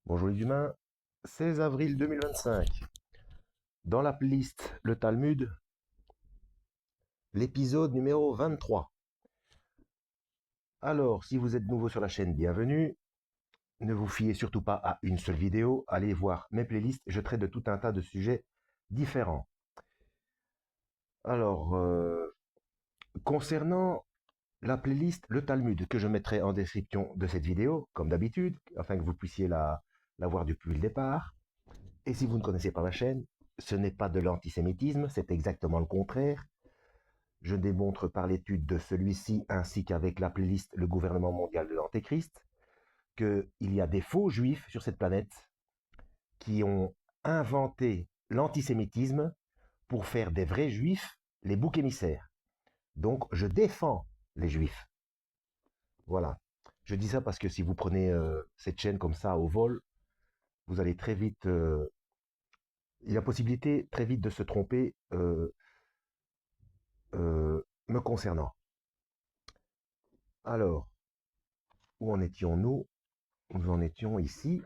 Bonjour les humains, 16 avril 2025. Dans la playlist Le Talmud, l'épisode numéro 23. Alors, si vous êtes nouveau sur la chaîne, bienvenue. Ne vous fiez surtout pas à une seule vidéo. Allez voir mes playlists, je traite de tout un tas de sujets différents. Alors, concernant la playlist Le Talmud, que je mettrai en description de cette vidéo, comme d'habitude, afin que vous puissiez la voir depuis le départ. Et si vous ne connaissez pas ma chaîne, ce n'est pas de l'antisémitisme, c'est exactement le contraire. Je démontre par l'étude de celui-ci ainsi qu'avec la playlist Le gouvernement mondial de l'Antéchrist qu'il y a des faux juifs sur cette planète qui ont inventé l'antisémitisme pour faire des vrais juifs les boucs émissaires. Donc je défends les juifs. Voilà. Je dis ça parce que si vous prenez cette chaîne comme ça au vol, vous allez très vite... il y a possibilité très vite de se tromper me concernant. Alors, où en étions-nous? Nous en étions ici.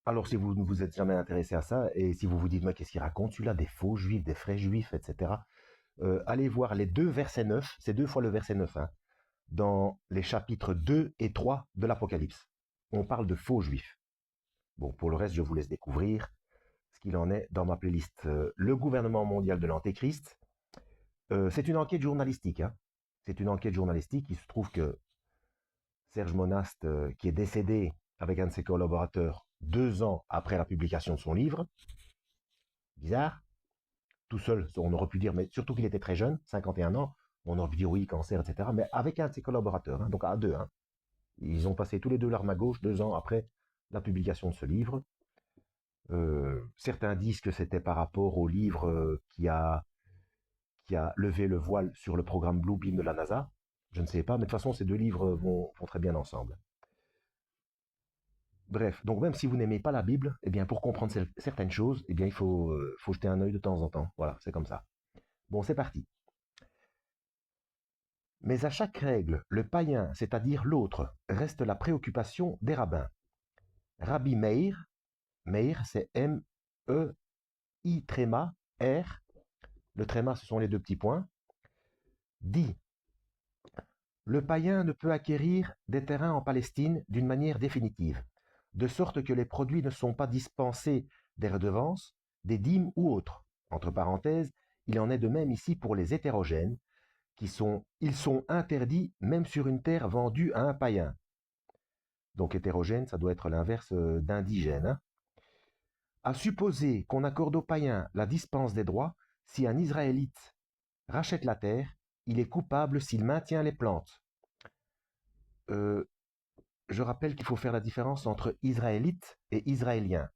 Alors, si vous ne vous êtes jamais intéressé à ça, et si vous vous dites, mais qu'est-ce qu'il raconte celui-là, des faux juifs, des vrais juifs, etc., allez voir les deux versets 9, c'est deux fois le verset 9, hein, dans les chapitres 2 et 3 de l'Apocalypse. On parle de faux juifs. Bon, pour le reste, je vous laisse découvrir ce qu'il en est dans ma playlist. Le gouvernement mondial de l'Antéchrist, c'est une enquête journalistique. Hein. C'est une enquête journalistique. Il se trouve que Serge Monast, qui est décédé avec un de ses collaborateurs 2 ans après la publication de son livre, bizarre, tout seul, on aurait pu dire, mais surtout qu'il était très jeune, 51 ans, on aurait pu dire oui, cancer, etc., mais avec un de ses collaborateurs, hein, donc à deux. Hein. Ils ont passé tous les deux l'arme à gauche 2 ans après la publication de ce livre. Certains disent que c'était par rapport au livre qui a levé le voile sur le programme Blue Beam de la NASA. Je ne sais pas, mais de toute façon, ces deux livres vont très bien ensemble. Bref, donc même si vous n'aimez pas la Bible, eh bien pour comprendre certaines choses, eh bien il faut jeter un œil de temps en temps. Voilà, c'est comme ça. Bon, c'est parti. Mais à chaque règle, le païen, c'est-à-dire l'autre, reste la préoccupation des rabbins. Rabbi Meir, Meir c'est M-E-I tréma R, le tréma ce sont les deux petits points, dit: le païen ne peut acquérir des terrains en Palestine d'une manière définitive, de sorte que les produits ne sont pas dispensés des redevances, des dîmes ou autres. Entre parenthèses, il en est de même ici pour les hétérogènes, ils sont interdits même sur une terre vendue à un païen. Donc hétérogène, ça doit être l'inverse d'indigène. Hein. À supposer qu'on accorde aux païens la dispense des droits, si un Israélite rachète la terre, il est coupable s'il maintient les plantes. Euh, je rappelle qu'il faut faire la différence entre israélite et israélien.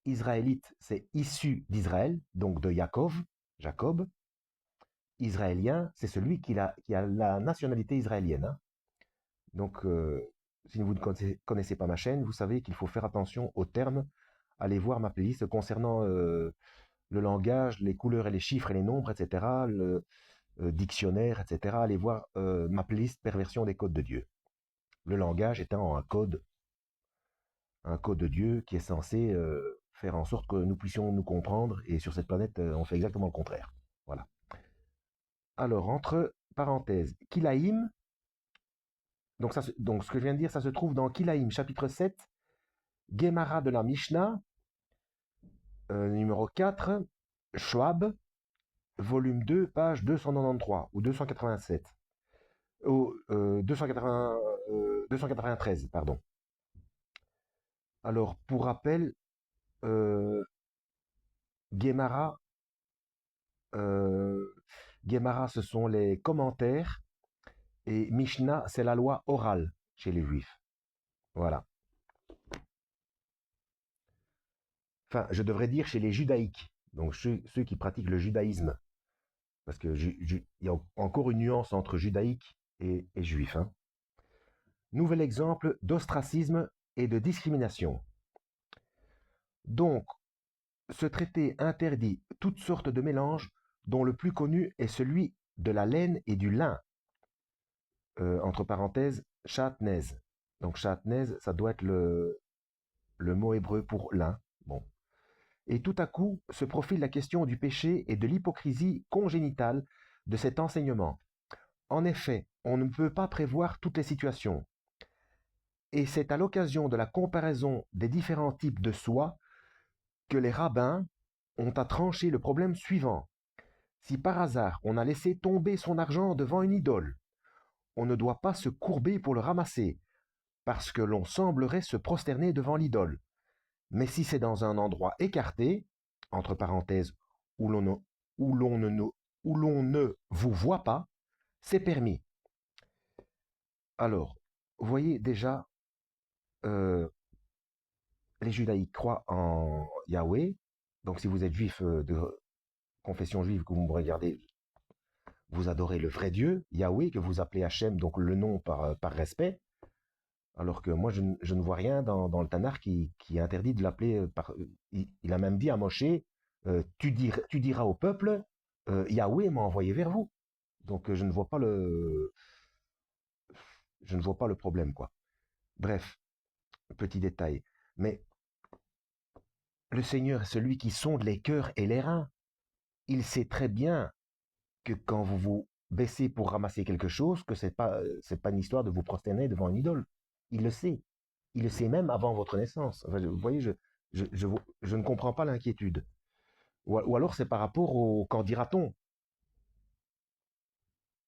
Israélite, c'est issu d'Israël, donc de Jacob. Israélien, c'est celui qui a la nationalité israélienne. Hein. Donc, si vous ne connaissez pas ma chaîne, vous savez qu'il faut faire attention aux termes. Allez voir ma playlist concernant le langage, les couleurs et les chiffres et les nombres, etc., le dictionnaire, etc. Allez voir ma playlist Perversion des codes de Dieu. Le langage étant un code de Dieu qui est censé faire en sorte que nous puissions nous comprendre, et sur cette planète, on fait exactement le contraire. Voilà. Alors, entre parenthèses, Kilaïm, donc ce que je viens de dire, ça se trouve dans Kilaïm, chapitre 7, Gemara de la Mishnah, numéro 4, Schwab, volume 2, page 293 ou 287. Ou 293, pardon. Alors, pour rappel, euh, Gemara, euh, Gemara, ce sont les commentaires, et Mishnah, c'est la loi orale chez les Juifs. Voilà. Enfin, je devrais dire chez les judaïques, donc ceux qui pratiquent le judaïsme, parce que il y a encore une nuance entre judaïque et juif. Hein. Nouvel exemple d'ostracisme et de discrimination. Donc, ce traité interdit toutes sortes de mélanges, dont le plus connu est celui de la laine et du lin. Entre parenthèses, Shatnez. Donc Shatnez, ça doit être le mot hébreu pour l'un. Bon. Et tout à coup se profile la question du péché et de l'hypocrisie congénitale de cet enseignement. En effet, on ne peut pas prévoir toutes les situations. Et c'est à l'occasion de la comparaison des différents types de soi que les rabbins ont à trancher le problème suivant. Si par hasard on a laissé tomber son argent devant une idole, on ne doit pas se courber pour le ramasser, parce que l'on semblerait se prosterner devant l'idole. Mais si c'est dans un endroit écarté, entre parenthèses, où l'on ne, où l'on ne, où l'on ne vous voit pas, c'est permis. Alors, vous voyez déjà, euh, les judaïques croient en Yahweh. Donc si vous êtes juif de confession juive, que vous me regardez, vous adorez le vrai Dieu, Yahweh, que vous appelez Hachem, donc le nom par respect. Alors que moi, je ne vois rien dans le Tanakh qui interdit de l'appeler par. Il a même dit à Moshe, tu diras au peuple, Yahweh m'a envoyé vers vous. Donc je ne vois pas le problème, quoi. Bref, petit détail. Mais le Seigneur est celui qui sonde les cœurs et les reins. Il sait très bien que quand vous vous baissez pour ramasser quelque chose, que c'est pas une histoire de vous prosterner devant une idole. Il le sait. Il le sait même avant votre naissance. Enfin, vous voyez, je ne comprends pas l'inquiétude. Ou alors c'est par rapport au qu'en dira-t-on.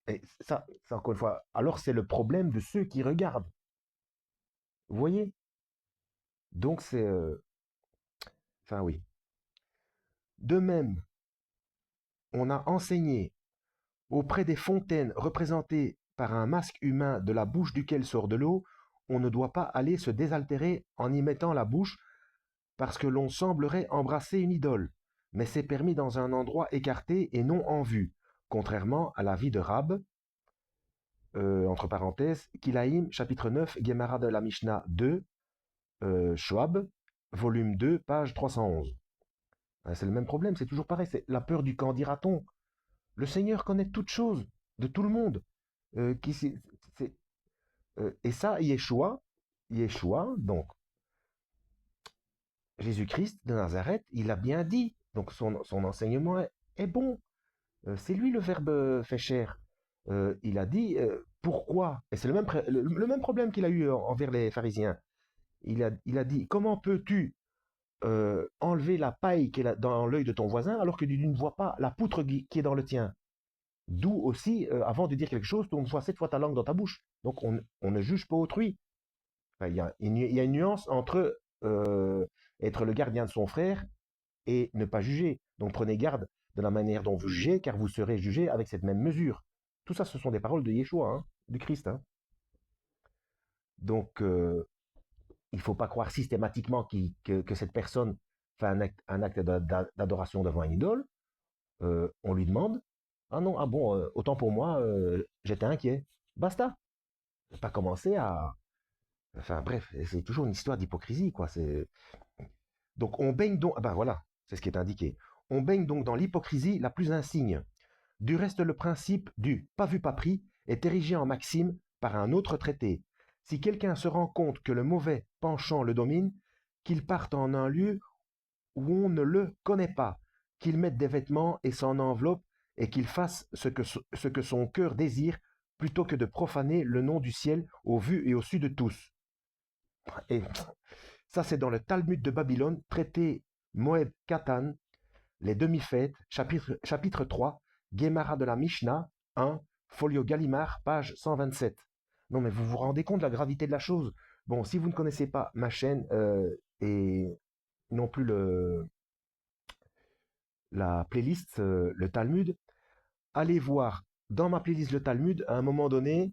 Et ça, encore une fois, alors c'est le problème de ceux qui regardent. Vous voyez? Donc c'est... enfin oui. De même, on a enseigné auprès des fontaines représentées par un masque humain de la bouche duquel sort de l'eau, on ne doit pas aller se désaltérer en y mettant la bouche parce que l'on semblerait embrasser une idole, mais c'est permis dans un endroit écarté et non en vue, contrairement à l'avis de Rab, entre parenthèses, Kilaïm, chapitre 9, Gemara de la Mishnah 2, Schwab, volume 2, page 311. C'est le même problème, c'est toujours pareil, c'est la peur du qu'en dira-t-on. Le Seigneur connaît toutes choses de tout le monde. Qui, c'est, et ça, Yeshua, donc Jésus-Christ de Nazareth, il a bien dit. Donc son enseignement est bon. C'est lui le Verbe fait chair. Il a dit pourquoi. Et c'est le même problème qu'il a eu envers les pharisiens. Il a dit comment peux-tu enlever la paille qui est dans l'œil de ton voisin alors que tu ne vois pas la poutre qui est dans le tien. D'où aussi, avant de dire quelque chose, tourne fois 7 fois ta langue dans ta bouche. Donc on ne juge pas autrui. Enfin, il y a une nuance entre être le gardien de son frère et ne pas juger. Donc prenez garde de la manière dont vous jugez, car vous serez jugé avec cette même mesure. Tout ça, ce sont des paroles de Yeshua, hein, du Christ. Hein. Donc, il ne faut pas croire systématiquement que cette personne fait un acte d'adoration devant une idole. On lui demande, ah non, ah bon, autant pour moi, j'étais inquiet. Basta. Pas commencer à... Enfin bref, c'est toujours une histoire d'hypocrisie, quoi. Donc on baigne donc... Ah ben voilà, c'est ce qui est indiqué. On baigne donc dans l'hypocrisie la plus insigne. Du reste, le principe du pas vu pas pris est érigé en maxime par un autre traité. Si quelqu'un se rend compte que le mauvais penchant le domine, qu'il parte en un lieu où on ne le connaît pas, qu'il mette des vêtements et s'en enveloppe et qu'il fasse ce que son cœur désire plutôt que de profaner le nom du ciel au vu et au su de tous. Et ça, c'est dans le Talmud de Babylone, traité Moed Katan, les demi-fêtes, chapitre 3, Gemara de la Mishnah 1, folio Gallimard, page 127. Non, mais vous vous rendez compte de la gravité de la chose. Bon, si vous ne connaissez pas ma chaîne et non plus la playlist, le Talmud, allez voir dans ma playlist le Talmud, à un moment donné,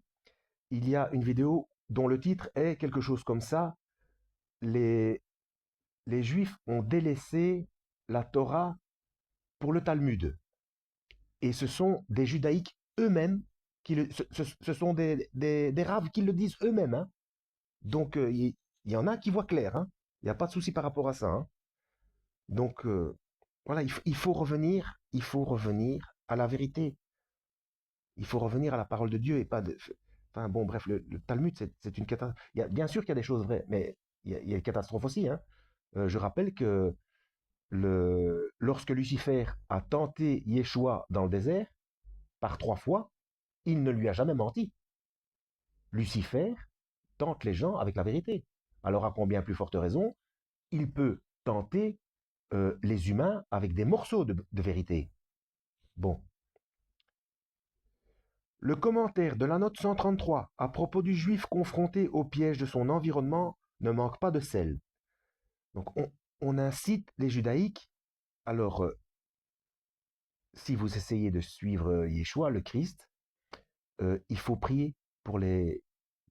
il y a une vidéo dont le titre est quelque chose comme ça. Les, les Juifs ont délaissé la Torah pour le Talmud. Et ce sont des judaïques eux-mêmes, ce sont des raves qui le disent eux-mêmes. Hein. Donc, y en a qui voient clair. Hein. Il n'y a pas de souci par rapport à ça. Hein. Donc, voilà, il faut revenir à la vérité. Il faut revenir à la parole de Dieu et pas de... Enfin bon, bref, le Talmud, c'est une catastrophe. Bien sûr qu'il y a des choses vraies, mais il y a des catastrophes aussi, hein. Je rappelle que lorsque Lucifer a tenté Yeshua dans le désert, par 3 fois, il ne lui a jamais menti. Lucifer tente les gens avec la vérité. Alors à combien plus forte raison, il peut tenter les humains avec des morceaux de vérité. Bon. Le commentaire de la note 133 à propos du juif confronté au piège de son environnement ne manque pas de sel. Donc on incite les judaïques. Alors, si vous essayez de suivre Yeshua, le Christ, il faut prier pour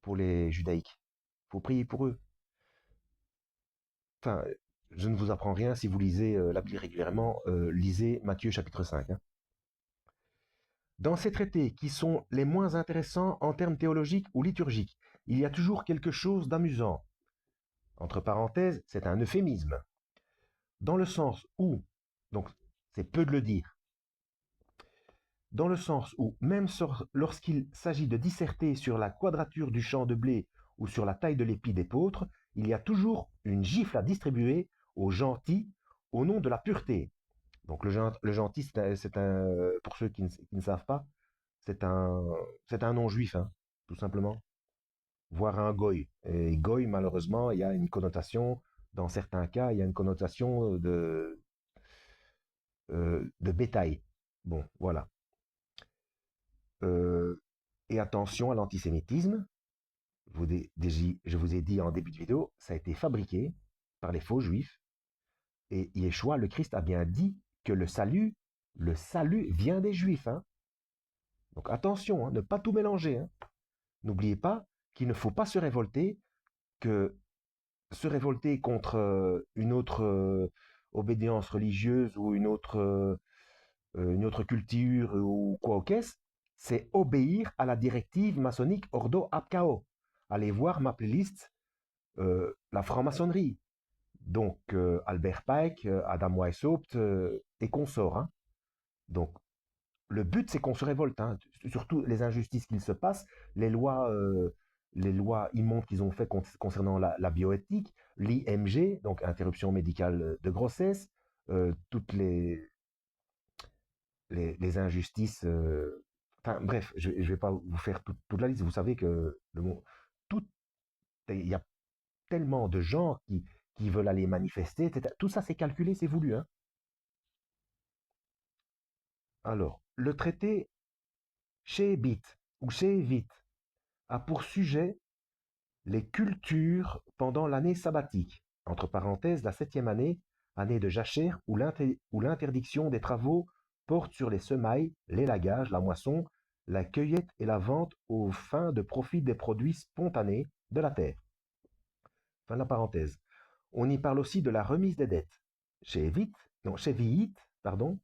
pour les judaïques. Il faut prier pour eux. Enfin, je ne vous apprends rien si vous lisez la Bible régulièrement. Lisez Matthieu chapitre 5. Hein. Dans ces traités, qui sont les moins intéressants en termes théologiques ou liturgiques, il y a toujours quelque chose d'amusant. Entre parenthèses, c'est un euphémisme. Dans le sens où, donc c'est peu de le dire, dans le sens où, même lorsqu'il s'agit de disserter sur la quadrature du champ de blé ou sur la taille de l'épi d'épeautre, il y a toujours une gifle à distribuer aux gentils au nom de la pureté. Donc le gentil, pour ceux qui ne savent pas, c'est un, c'est un nom juif, hein, tout simplement. Voire un goy. Et goy, malheureusement, il y a une connotation, dans certains cas, il y a une connotation de bétail. Bon, voilà. Euh, et attention à l'antisémitisme. Je vous ai dit en début de vidéo, ça a été fabriqué par les faux juifs. Et Yeshua, le Christ, a bien dit que le salut vient des juifs. Hein. Donc attention, hein, ne pas tout mélanger. Hein. N'oubliez pas qu'il ne faut pas se révolter, que se révolter contre une autre obédience religieuse ou une autre culture ou quoi au qu'est-ce, c'est obéir à la directive maçonnique Ordo ab Chao. Allez voir ma playlist La franc-maçonnerie. Donc Albert Pike, Adam Weishaupt et consorts. Hein. Donc le but c'est qu'on se révolte, hein, surtout les injustices qu'il se passe, les lois immondes qu'ils ont fait concernant la bioéthique, l'IMG, donc interruption médicale de grossesse, toutes les injustices. Enfin bref, je ne vais pas vous faire toute la liste. Vous savez que tout, il y a tellement de gens qui veulent aller manifester, etc. Tout ça c'est calculé, c'est voulu. Hein. Alors, le traité Shebit ou Shevit a pour sujet les cultures pendant l'année sabbatique, entre parenthèses la 7e année, année de jachère, où l'interdiction des travaux porte sur les semailles, l'élagage, la moisson, la cueillette et la vente aux fins de profit des produits spontanés de la terre. Fin de la parenthèse. On y parle aussi de la remise des dettes. Chez Viit, pardon,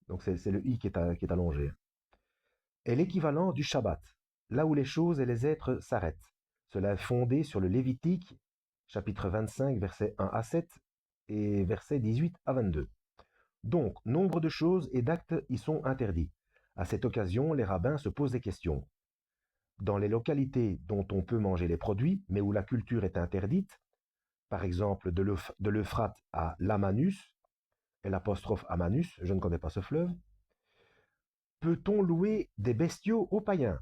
donc c'est le i qui est allongé, est l'équivalent du Shabbat, là où les choses et les êtres s'arrêtent. Cela est fondé sur le Lévitique, chapitre 25, versets 1 à 7 et versets 18 à 22. Donc, nombre de choses et d'actes y sont interdits. À cette occasion, les rabbins se posent des questions. Dans les localités dont on peut manger les produits, mais où la culture est interdite, par exemple de l'Euphrate à l'Amanus, et l'apostrophe Amanus, je ne connais pas ce fleuve, peut-on louer des bestiaux aux païens?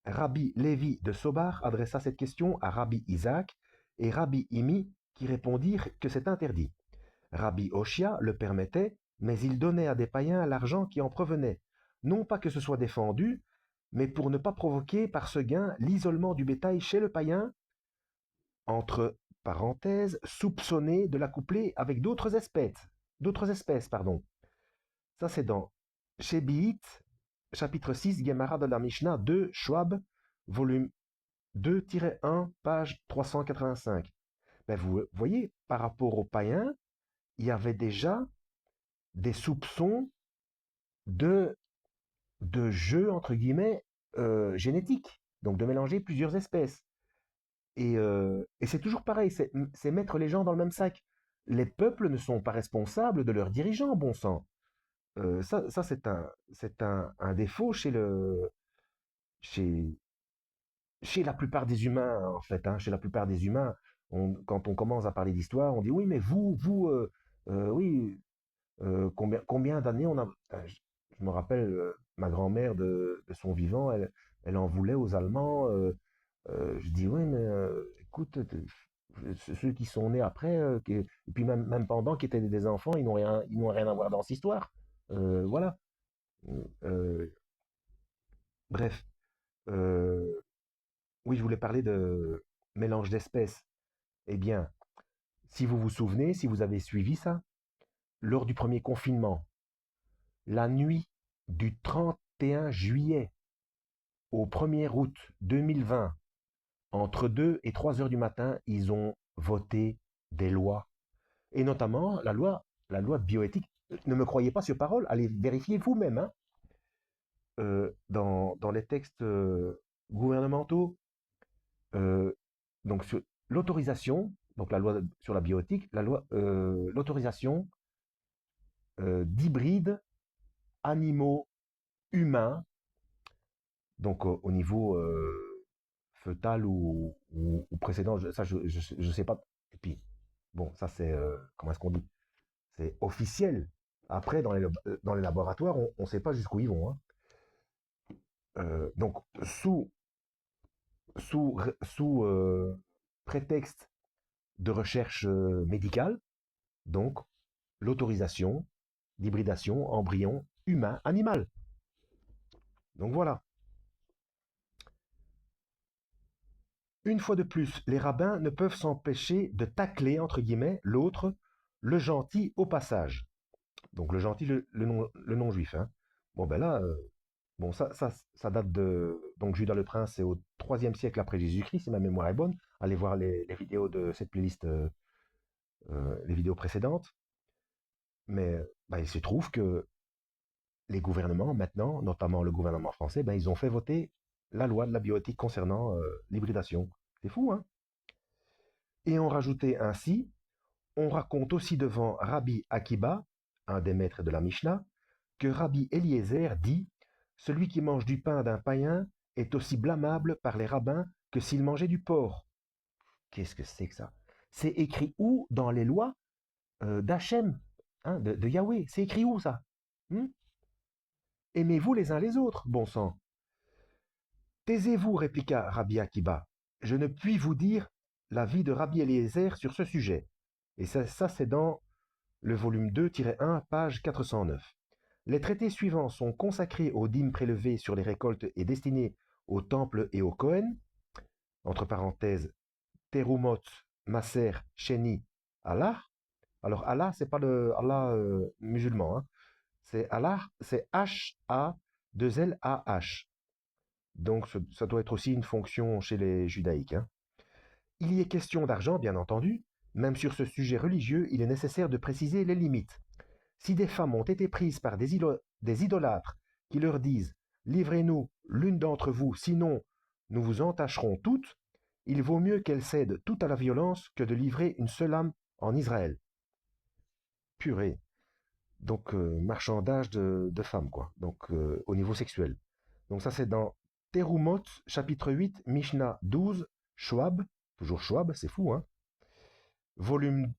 Rabbi Lévi de Sobar adressa cette question à Rabbi Isaac et Rabbi Imi qui répondirent que c'est interdit. Rabbi Oshia le permettait, mais il donnait à des païens l'argent qui en provenait, non pas que ce soit défendu, mais pour ne pas provoquer par ce gain l'isolement du bétail chez le païen, entre parenthèses, soupçonné de l'accoupler avec d'autres espèces, pardon. Ça c'est dans Shebiit, chapitre 6, Gemara de la Mishnah 2, Schwab, volume 2-1, page 385. Ben vous voyez, par rapport aux païens, il y avait déjà des soupçons de, de jeu, entre guillemets, génétique. Donc de mélanger plusieurs espèces. Et c'est toujours pareil, c'est mettre les gens dans le même sac. Les peuples ne sont pas responsables de leurs dirigeants, bon sang. Ça c'est un défaut chez chez la plupart des humains, en fait, hein, chez la plupart des humains, quand on commence à parler d'histoire, on dit oui, mais oui, combien d'années on a. Je me rappelle, ma grand-mère de son vivant, elle en voulait aux Allemands. Je dis oui, mais écoute, ceux qui sont nés après, et puis même pendant, qui étaient des enfants, ils n'ont rien à voir dans cette histoire. Voilà. Euh, bref. Euh, oui, je voulais parler de mélange d'espèces. Eh bien, si vous vous souvenez, si vous avez suivi ça, lors du premier confinement, la nuit du 31 juillet au 1er août 2020, entre 2 et 3 heures du matin, ils ont voté des lois. Et notamment la loi de bioéthique. Ne me croyez pas sur parole, allez vérifier vous-même. Hein. Dans les textes gouvernementaux, euh, donc sur l'autorisation, donc la loi sur la bioéthique, l'autorisation d'hybrides animaux humains, donc au niveau fœtal ou précédent, ça je sais pas. Et puis, bon, ça c'est, comment est-ce qu'on dit? C'est officiel. Après, dans les laboratoires, on ne sait pas jusqu'où ils vont. Hein. Donc, sous prétexte de recherche médicale, donc l'autorisation d'hybridation embryon humain-animal. Donc voilà. Une fois de plus, les rabbins ne peuvent s'empêcher de tacler, entre guillemets, l'autre, le gentil au passage. Donc le gentil, le non-juif. Hein. Bon ben là, bon ça date de... Donc Judas le Prince, c'est au 3e siècle après Jésus-Christ, si ma mémoire est bonne. Allez voir les vidéos de cette playlist, les vidéos précédentes. Mais ben, il se trouve que les gouvernements, maintenant, notamment le gouvernement français, ben, ils ont fait voter la loi de la bioéthique concernant l'hybridation. C'est fou, hein? Et on rajoutait ainsi, on raconte aussi devant Rabbi Akiba, un des maîtres de la Mishnah, que Rabbi Eliezer dit: celui qui mange du pain d'un païen est aussi blâmable par les rabbins que s'il mangeait du porc. Qu'est-ce que c'est que ça? C'est écrit où dans les lois d'Hachem, hein, de Yahweh? C'est écrit où ça? Hmm. Aimez-vous les uns les autres, bon sang. Taisez-vous, répliqua Rabbi Akiba. Je ne puis vous dire l'avis de Rabbi Eliezer sur ce sujet. Et ça c'est dans le volume 2-1, page 409. Les traités suivants sont consacrés aux dîmes prélevées sur les récoltes et destinés au temple et au Kohen, entre parenthèses, Terumot, Maser, Sheni, Allah. Alors Allah, c'est pas le Allah musulman, hein. C'est Allah, c'est H-A-2-L-A-H. Donc ça doit être aussi une fonction chez les judaïques. Hein. Il y est question d'argent, bien entendu. Même sur ce sujet religieux, il est nécessaire de préciser les limites. Si des femmes ont été prises par des idolâtres qui leur disent « Livrez-nous l'une d'entre vous, sinon nous vous entacherons toutes », il vaut mieux qu'elles cèdent tout à la violence que de livrer une seule âme en Israël. Purée. Donc, marchandage de femmes, quoi. Donc, au niveau sexuel. Donc, ça, c'est dans Terumot, chapitre 8, Mishnah 12, Schwab, toujours Schwab, c'est fou, hein. Volume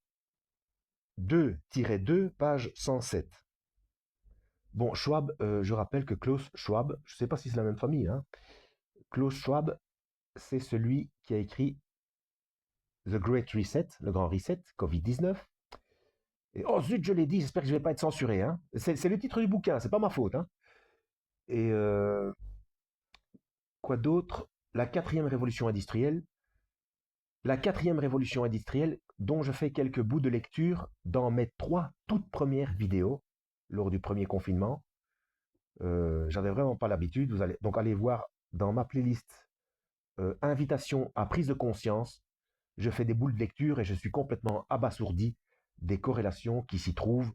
2-2, page 107. Bon, Schwab, je rappelle que Klaus Schwab, je ne sais pas si c'est la même famille, hein. Klaus Schwab, c'est celui qui a écrit The Great Reset, le grand reset, Covid-19. Et oh zut, je l'ai dit, j'espère que je ne vais pas être censuré. Hein. C'est le titre du bouquin, c'est pas ma faute. Hein. Et quoi d'autre? La quatrième révolution industrielle. La quatrième révolution industrielle, dont je fais quelques bouts de lecture dans mes 3 toutes premières vidéos lors du premier confinement. J'avais vraiment pas l'habitude. Donc allez voir dans ma playlist invitation à prise de conscience. Je fais des boules de lecture et je suis complètement abasourdi des corrélations qui s'y trouvent.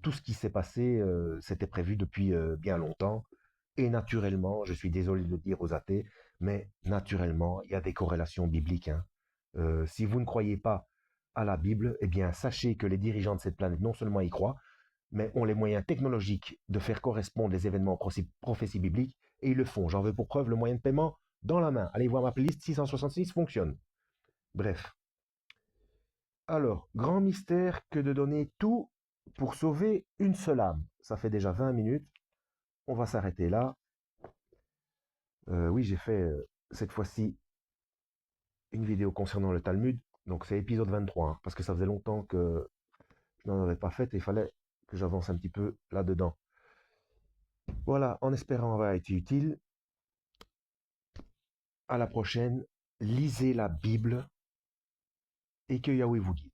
Tout ce qui s'est passé, c'était prévu depuis bien longtemps. Et naturellement, je suis désolé de le dire aux athées, mais naturellement, il y a des corrélations bibliques. Hein. Si vous ne croyez pas à la Bible, eh bien, sachez que les dirigeants de cette planète non seulement y croient, mais ont les moyens technologiques de faire correspondre les événements aux prophéties bibliques, et ils le font. J'en veux pour preuve le moyen de paiement dans la main. Allez voir ma playlist 666 fonctionne. Bref. Alors, grand mystère que de donner tout pour sauver une seule âme. Ça fait déjà 20 minutes. On va s'arrêter là. Oui, j'ai fait cette fois-ci une vidéo concernant le Talmud. Donc c'est épisode 23, hein, parce que ça faisait longtemps que je n'en avais pas fait et il fallait que j'avance un petit peu là-dedans. Voilà, en espérant avoir été utile. À la prochaine. Lisez la Bible et que Yahweh vous guide.